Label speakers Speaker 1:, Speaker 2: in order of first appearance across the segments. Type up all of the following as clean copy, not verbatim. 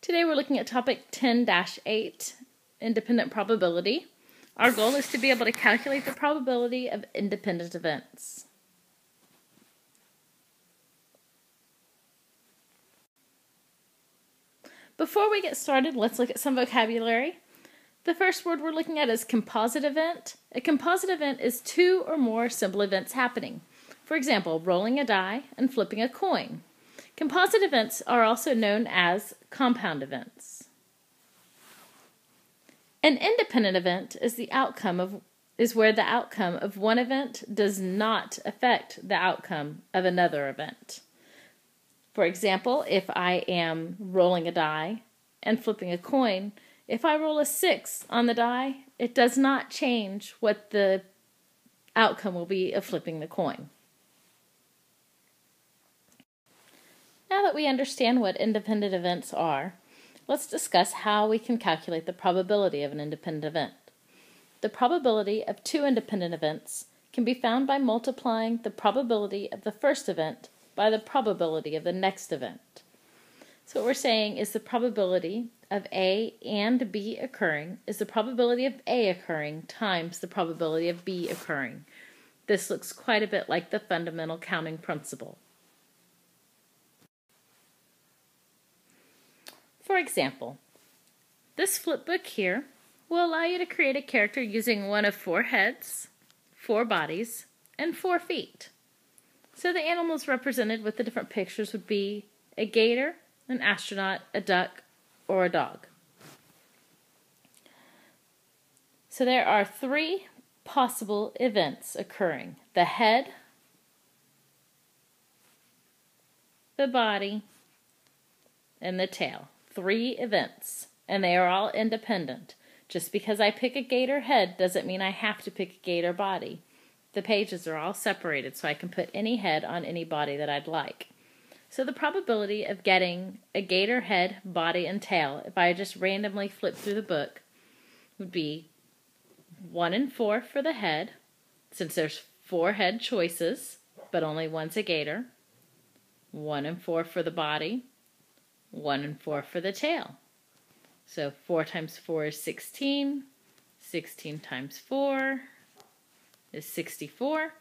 Speaker 1: Today we're looking at topic 10-8, independent probability. Our goal is to be able to calculate the probability of independent events. Before we get started, let's look at some vocabulary. The first word we're looking at is composite event. A composite event is two or more simple events happening. For example, rolling a die and flipping a coin. Composite events are also known as compound events. An independent event is where the outcome of one event does not affect the outcome of another event. For example, if I am rolling a die and flipping a coin, if I roll a 6 on the die, it does not change what the outcome will be of flipping the coin. Now that we understand what independent events are, let's discuss how we can calculate the probability of an independent event. The probability of two independent events can be found by multiplying the probability of the first event by the probability of the next event. So what we're saying is the probability of A and B occurring is the probability of A occurring times the probability of B occurring. This looks quite a bit like the fundamental counting principle. For example, this flip book here will allow you to create a character using one of 4 heads, 4 bodies, and 4 feet. So the animals represented with the different pictures would be a gator, an astronaut, a duck, or a dog. So there are 3 possible events occurring: the head, the body, and the tail. 3 events, and they are all independent. Just because I pick a gator head doesn't mean I have to pick a gator body. The pages are all separated, so I can put any head on any body that I'd like. So the probability of getting a gator head, body, and tail, if I just randomly flip through the book, would be 1 in 4 for the head, since there's 4 head choices, but only one's a gator. 1 in 4 for the body. 1 in 4 for the tail. So 4 times 4 is 16. 16 times 4 is 64.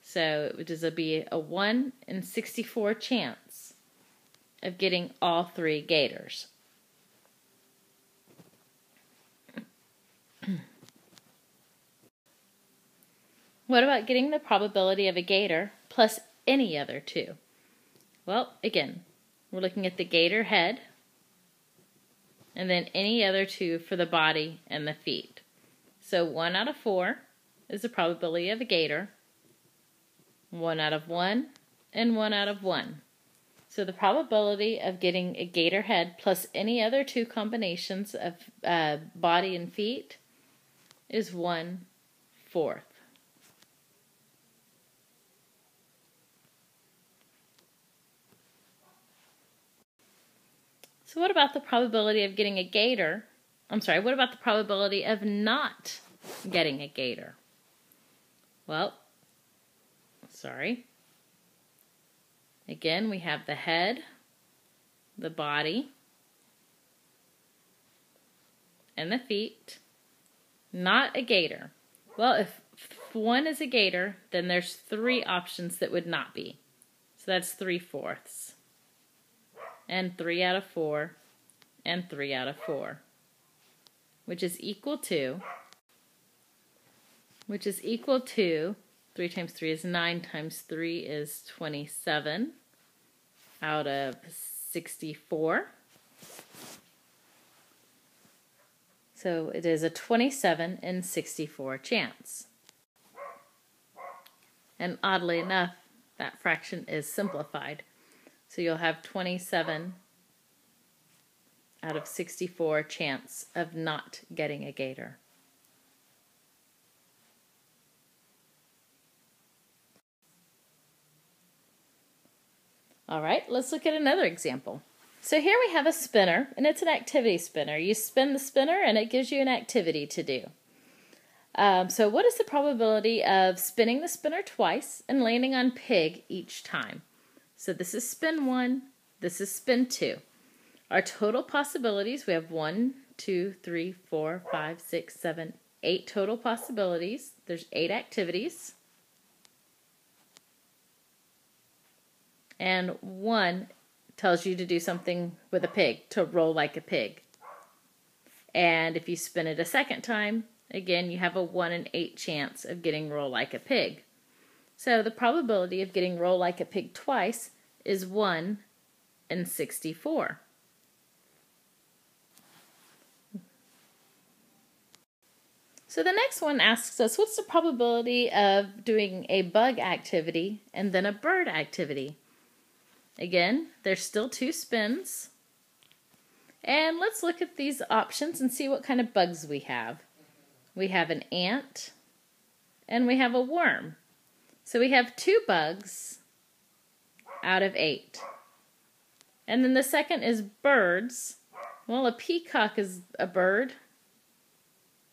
Speaker 1: So it would be a 1 in 64 chance of getting all 3 gators. What about getting the probability of a gator plus any other 2? Well, again, we're looking at the gator head, and then any other 2 for the body and the feet. So 1 out of 4 is the probability of a gator, 1 out of 1, and 1 out of 1. So the probability of getting a gator head plus any other 2 combinations of body and feet is 1/4. So what about the probability of getting a gator? What about the probability of not getting a gator? Well, again, we have the head, the body, and the feet. Not a gator. Well, if 1 is a gator, then there's 3 options that would not be. So that's 3/4. And 3 out of 4, and 3 out of 4, which is equal to 3 times 3 is 9 times 3 is 27 out of 64. So it is a 27 in 64 chance. And oddly enough, that fraction is simplified. So you'll have 27 out of 64 chance of not getting a gator. All right, let's look at another example. So here we have a spinner, and it's an activity spinner. You spin the spinner, and it gives you an activity to do. So what is the probability of spinning the spinner twice and landing on pig each time? So this is spin 1, this is spin 2. our total possibilities, we have 1, 2, 3, 4, 5, 6, 7, 8 total possibilities. There's 8 activities. And 1 tells you to do something with a pig, to roll like a pig. And if you spin it a second time, again, you have a 1 in 8 chance of getting roll like a pig. So the probability of getting roll like a pig twice is 1 in 64. So the next one asks us, what's the probability of doing a bug activity and then a bird activity? Again, there's still 2 spins. And let's look at these options and see what kind of bugs we have. We have an ant and we have a worm. So we have 2 bugs out of 8. And then the second is birds. Well, a peacock is a bird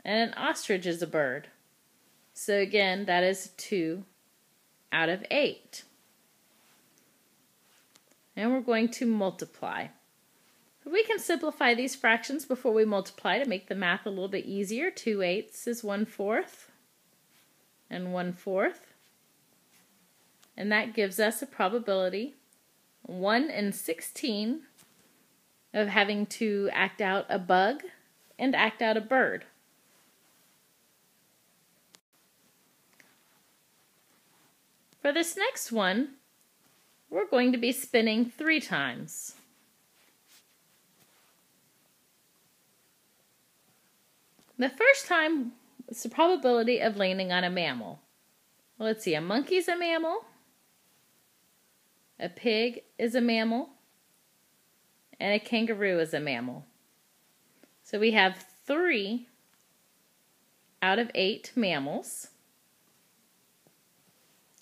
Speaker 1: and an ostrich is a bird. So again, that is 2 out of 8. And we're going to multiply. We can simplify these fractions before we multiply to make the math a little bit easier. 2/8 is 1/4 and 1/4. And that gives us a probability 1 in 16 of having to act out a bug and act out a bird. For this next one, we're going to be spinning 3 times. The first time, it's the probability of landing on a mammal. Well, let's see, a monkey's a mammal, a pig is a mammal, and a kangaroo is a mammal. So we have 3 out of 8 mammals.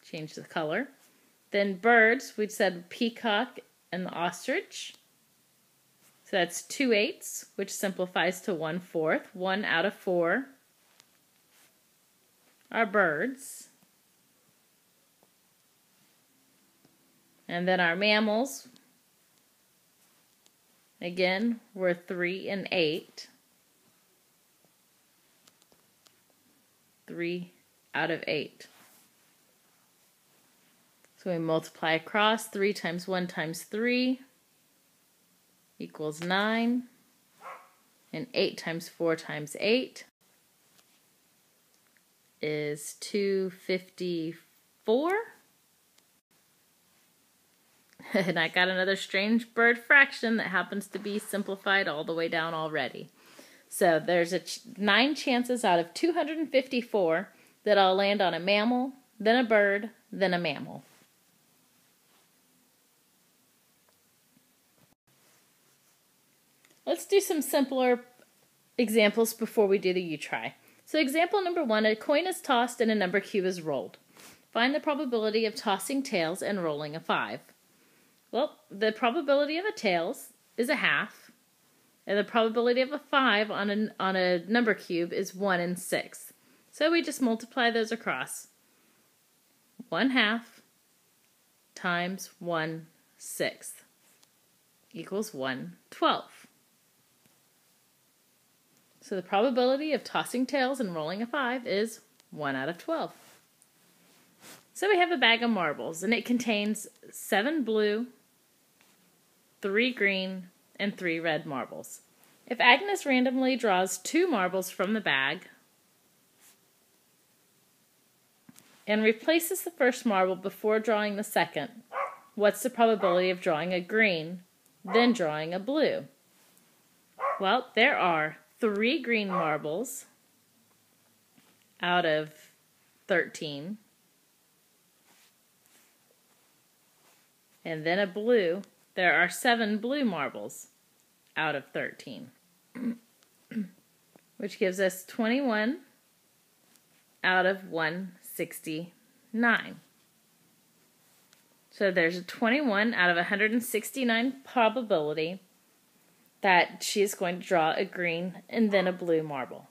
Speaker 1: Change the color. Then birds, we said peacock and the ostrich. So that's 2/8, which simplifies to 1/4. 1 out of 4 are birds. And then our mammals, again, were 3 and 8. 3 out of 8. So we multiply across. 3 times 1 times 3 equals 9. And 8 times 4 times 8 is 254. And I got another strange bird fraction that happens to be simplified all the way down already. So there's 9 chances out of 254 that I'll land on a mammal, then a bird, then a mammal. Let's do some simpler examples before we do the you try. So example number 1, a coin is tossed and a number cube is rolled. Find the probability of tossing tails and rolling a 5. Well, the probability of a tails is a half, and the probability of a 5 on a number cube is 1 in 6. So we just multiply those across. 1/2 times 1/6 equals 1/12. So the probability of tossing tails and rolling a 5 is 1 out of 12. So we have a bag of marbles, and it contains 7 blue, 3 green, and 3 red marbles. If Agnes randomly draws 2 marbles from the bag and replaces the first marble before drawing the second, what's the probability of drawing a green, then drawing a blue? Well, there are 3 green marbles out of 13, and then a blue. There are 7 blue marbles out of 13, which gives us 21 out of 169. So there's a 21 out of 169 probability that she's going to draw a green and then a blue marble.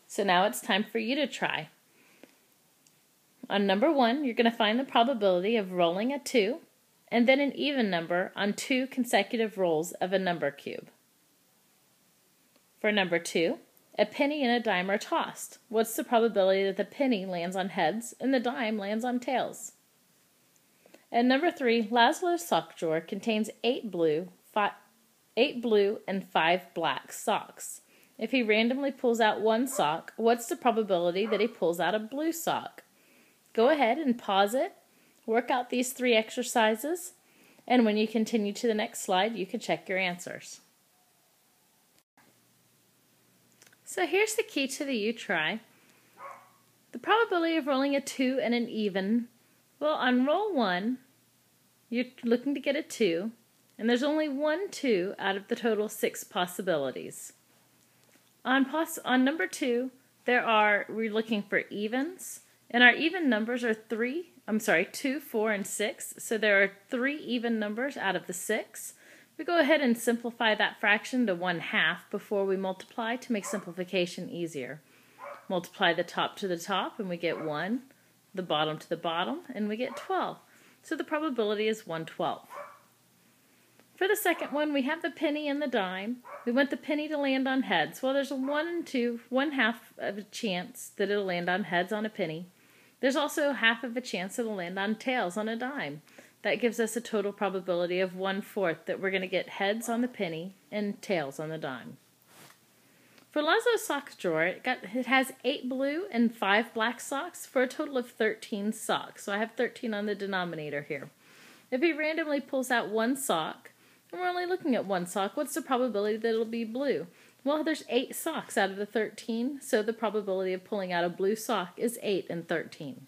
Speaker 1: So now it's time for you to try. On number 1, you're going to find the probability of rolling a 2 and then an even number on 2 consecutive rolls of a number cube. For number 2, a penny and a dime are tossed. What's the probability that the penny lands on heads and the dime lands on tails? And number 3, Laszlo's sock drawer contains 8 blue and 5 black socks. If he randomly pulls out one sock, what's the probability that he pulls out a blue sock? Go ahead and pause it, work out these 3 exercises, and when you continue to the next slide, you can check your answers. So here's the key to the U-try. The probability of rolling a 2 and an even. Well, on roll 1, you're looking to get a 2, and there's only 1 2 out of the total 6 possibilities. On number 2, we're looking for evens, and our even numbers are 2, 4, and 6, so there are 3 even numbers out of the 6. We go ahead and simplify that fraction to 1/2 before we multiply to make simplification easier. Multiply the top to the top and we get 1, the bottom to the bottom, and we get 12. So the probability is 1/12. For the second one, we have the penny and the dime. We want the penny to land on heads. Well, there's a 1/2 of a chance that it'll land on heads on a penny. There's also 1/2 of a chance it'll land on tails on a dime. That gives us a total probability of 1/4 that we're going to get heads on the penny and tails on the dime. For Laszlo's sock drawer, it has 8 blue and 5 black socks for a total of 13 socks. So I have 13 on the denominator here. If he randomly pulls out one sock, and we're only looking at one sock, what's the probability that it'll be blue? Well, there's 8 socks out of the 13, so the probability of pulling out a blue sock is 8 in 13.